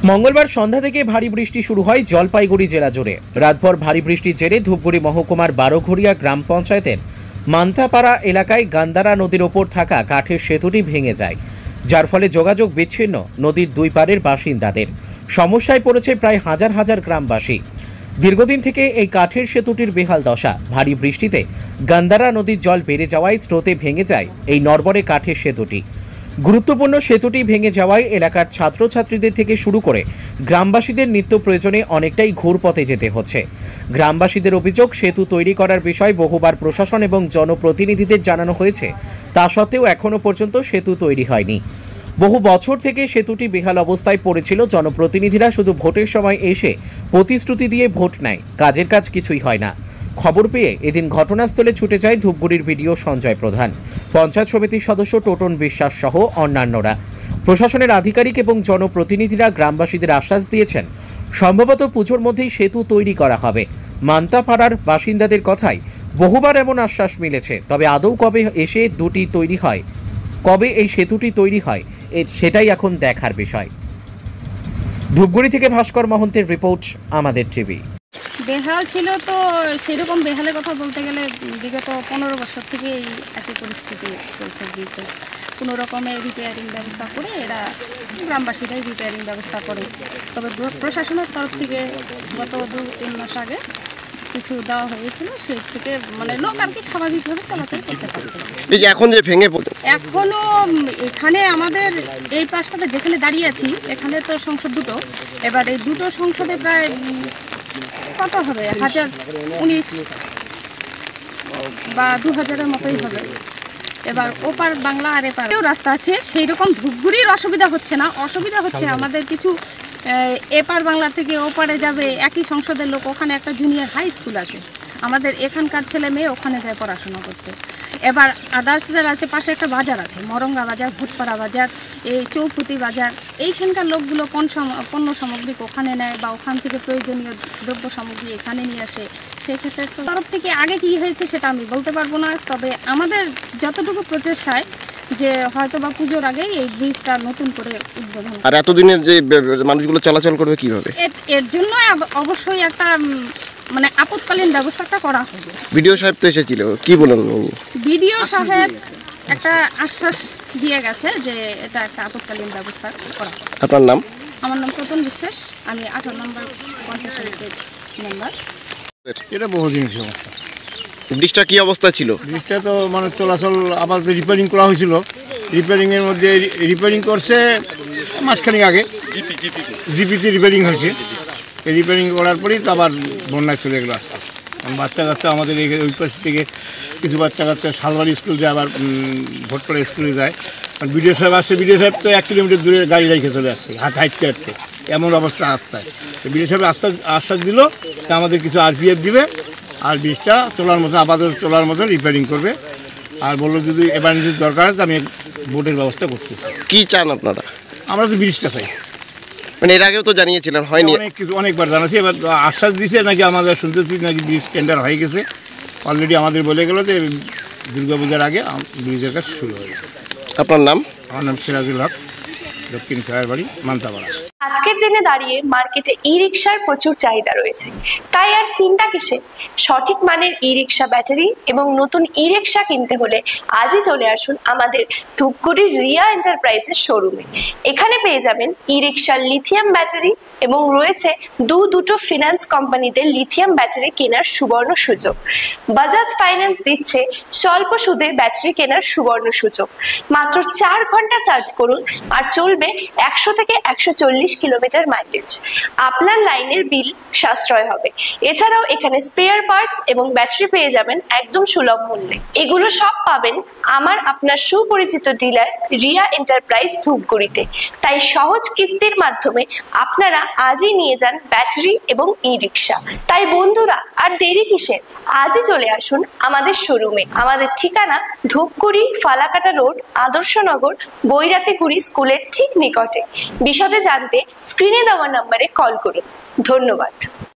মঙ্গলবার সন্ধ্যা থেকে ভারী বৃষ্টি শুরু হয় জলপাইগুড়ি জেলা জুড়ে। রাতভর ভারী বৃষ্টির জেরে ধূপগুড়ি মহকুমার বারোঘড়িয়া গ্রাম পঞ্চায়েতের মান্তাপাড়া এলাকায় গান্দারা নদীর ওপর থাকা কাঠের সেতুটি ভেঙে যায়, যার ফলে যোগাযোগ বিচ্ছিন্ন নদীর দুই পাড়ের বাসিন্দাদের। সমস্যায় পড়েছে প্রায় হাজার হাজার গ্রামবাসী। দীর্ঘদিন থেকে এই কাঠের সেতুটির বেহাল দশা। ভারী বৃষ্টিতে গান্দারা নদীর জল বেড়ে যাওয়ায় স্রোতে ভেঙে যায় এই নড়বড়ে কাঠের সেতুটি। গুরুত্বপূর্ণ সেতুটি ভেঙে যাওয়ায় এলাকার ছাত্রছাত্রীদের থেকে শুরু করে গ্রামবাসীদের নিত্য প্রয়োজনে অনেকটাই ঘুরপথে যেতে হচ্ছে। গ্রামবাসীদের অভিযোগ, সেতু তৈরি করার বিষয়ে বহুবার প্রশাসন এবং জনপ্রতিনিধিদের জানানো হয়েছে, তা সত্ত্বেও এখনো পর্যন্ত সেতু তৈরি হয়নি। বহু বছর থেকে সেতুটি বেহাল অবস্থায় পড়েছিল। জনপ্রতিনিধিরা শুধু ভোটের সময় এসে প্রতিশ্রুতি দিয়ে ভোট নেয়, কাজের কাজ কিছুই হয় না। খবর পেয়ে এদিন ঘটনাস্থলে ছুটে যায় ধূপগুড়ির বিডিও সঞ্জয় প্রধান, পঞ্চায়েত সমিতির সদস্য টোটন বিশ্বাস সহ অন্যান্যরা। প্রশাসনের আধিকারিক এবং জনপ্রতিনিধিরা গ্রামবাসীদের আশ্বাস দিয়েছেন, সম্ভবত পুজোর মধ্যেই সেতু তৈরি করা হবে। মান্তাপাড়ার বাসিন্দাদের কথায় বহুবার এমন আশ্বাস মিলেছে, তবে আদৌ কবে এসে দুটি তৈরি হয়, কবে এই সেতুটি তৈরি হয়, সেটাই এখন দেখার বিষয়। ধূপগুড়ি থেকে ভাস্কর মহন্তের রিপোর্ট, আমাদের টিভি। বেহাল ছিল তো সেরকম বেহালের কথা বলতে গেলে বিগত 15 বছর থেকে এই একই পরিস্থিতি চলছে গিয়েছে। কোনো রকমের রিপেয়ারিং ব্যবস্থা করে এরা গ্রামবাসীরাই রিপেয়ারিং ব্যবস্থা করে। তবে প্রশাসনের তরফ থেকে গত 2-3 মাস আগে কিছু দেওয়া হয়েছিল, সেই থেকে মানে লোক আর কি স্বাভাবিকভাবে চলাচল করতে পারে। এই যে এখন যে ভেঙে পড়ে, এখনও এখানে আমাদের এই পাশটাতে যেখানে দাঁড়িয়ে আছি, এখানে তো সংসদ দুটো। এবার এই দুটো সংসদে প্রায় কত হবে, 1019 বা 2000-এর মতোই হবে। এবার ওপার বাংলা আর এপারেও রাস্তা আছে, সেই রকম ধূপগুড়ির অসুবিধা হচ্ছে না। অসুবিধা হচ্ছে আমাদের কিছু এপার বাংলা থেকে ওপারে যাবে একই সংসদের লোক, ওখানে একটা জুনিয়র হাই স্কুল আছে, আমাদের এখানকার ছেলে মেয়ে ওখানে যায় পড়াশোনা করতে। এবার আদার্সদের আছে, পাশে একটা বাজার আছে, মরঙ্গা বাজার, ভুটপাড়া বাজার, এই চৌপুতি বাজার, এইখানকার লোকগুলো পণ্য সামগ্রী ওখানে নেয় বা ওখান থেকে প্রয়োজনীয় দ্রব্য সামগ্রী এখানে নিয়ে আসে। সেক্ষেত্রে তরফ থেকে আগে কী হয়েছে সেটা আমি বলতে পারবো না, তবে আমাদের যতটুকু প্রচেষ্টায় যে হয়তো বা পুজোর আগেই এই ব্রিজটা নতুন করে উদ্বোধন। আর এতদিনের যে মানুষগুলো চলাচল করবে কিভাবে, এর জন্য অবশ্যই একটা মানে আপৎকালীন ব্যবস্থাটা করা হবে। বিডিও সাহেব তো এসেছিল, কি বলেন? বিডিও সাহেব একটা আশ্বাস দিয়ে গেছে যে এটা একটা আপৎকালীন ব্যবস্থা করা হবে। আপনার নাম? আমার নাম টোটন বিশ্বাস, আমি 18 নম্বর পঞ্চায়েত সমিতির মেম্বার। এটা বহুদিন সমস্যা। ব্রিজটা কি অবস্থা ছিল? ব্রিজটা তো মানে চলাচল আবার রিপেয়ারিং করা হয়েছিল। রিপেয়ারিংয়ের মধ্যে রিপেয়ারিং করছে মাসখানেক আগে, জিপিতে রিপেয়ারিং হয়েছে। এই রিপেয়ারিং করার পরেই তো আবার বন্যায় চলে গেলো। আজকে বাচ্চা কাচ্চা আমাদের ওই পাশ থেকে কিছু বাচ্চা কাচ্চা শালবাড়ি স্কুল যায়, আবার ভোটপাড়া স্কুলে যায়। আর বিডিও সাহেব আসছে, বিডিও সাহেব তো 1 কিলোমিটার দূরে গাড়ি রেখে চলে আসছে, হাঁটতে হাঁটতে, এমন অবস্থা রাস্তায়। বিডিও সাহেব আশ্বাস দিল যে আমাদের কিছু আরপিএফ দিবে আর ব্রিজটা চলার মতো, আপাতত চলার মতো রিপেয়ারিং করবে। আর বললো যদি এমার্জেন্সি দরকার আছে আমি বোটের ব্যবস্থা করতেছি। কি চান আপনারা? আমরা তো ব্রিজটা চাই। মানে এর আগেও তো জানিয়েছিলেন, হয়নি? অনেকবার জানাচ্ছি, এবার আশ্বাস দিছে নাকি আমাদের শুনতেছি নাকি ব্রিজ টেন্ডার হয়ে গেছে। অলরেডি আমাদের বলে গেল যে দুর্গাপূজার আগে ব্রিজের কাজ শুরু হয়ে যাবে। আপনার নাম? আমার নাম সিরাজুল হক, দক্ষিণ খয়ারবাড়ি, মান্তাপাড়া। আজকের দিনে দাঁড়িয়ে মার্কেটে ই রিক্সার প্রচুর চাহিদা রয়েছে, তাই আর চিন্তা কিসে? সঠিক মানের ই রিক্সা ব্যাটারি এবং নতুন ই রিক্সা কিনতে হলে আজই চলে আসুন আমাদের ধূপগুড়ির রিয়া এন্টারপ্রাইজের শোরুমে। এখানে পেয়ে যাবেন ই রিক্সার লিথিয়াম ব্যাটারি এবং রয়েছে দুটো ফিনান্স কোম্পানিতে লিথিয়াম ব্যাটারি কেনার সুবর্ণ সুযোগ। বাজাজ ফাইন্যান্স দিচ্ছে স্বল্প সুদে ব্যাটারি কেনার সুবর্ণ সুযোগ। মাত্র 4 ঘন্টা চার্জ করুন আর চলবে 100 থেকে 140 কিলোমিটার মাইলেজ। আপনার লাইনের বিল সাশ্রয় হবে। এছাড়াও এখানে স্পেয়ার পার্টস এবং ব্যাটারি পেয়ে যাবেন একদম সুলভ মূল্যে। এগুলো সব পাবেন আপনার সুপরিচিত ডিলার রিয়া এন্টারপ্রাইজ ধূপগুড়িতে। তাই সহজ কিস্তির মাধ্যমে আপনারা আজই নিয়ে যান ব্যাটারি এবং ই রিক্সা। তাই বন্ধুরা আর দেরি কিসের? আজই চলে আসুন আমাদের শোরুমে। আমাদের ঠিকানা ধূপগুড়ি ফালাকাটা রোড, আদর্শনগর, বৈরাতিগুড়ি স্কুলের ঠিক নিকটে। বিশদে জানতে স্ক্রিনে দেওয়া নম্বরে কল করুন। ধন্যবাদ।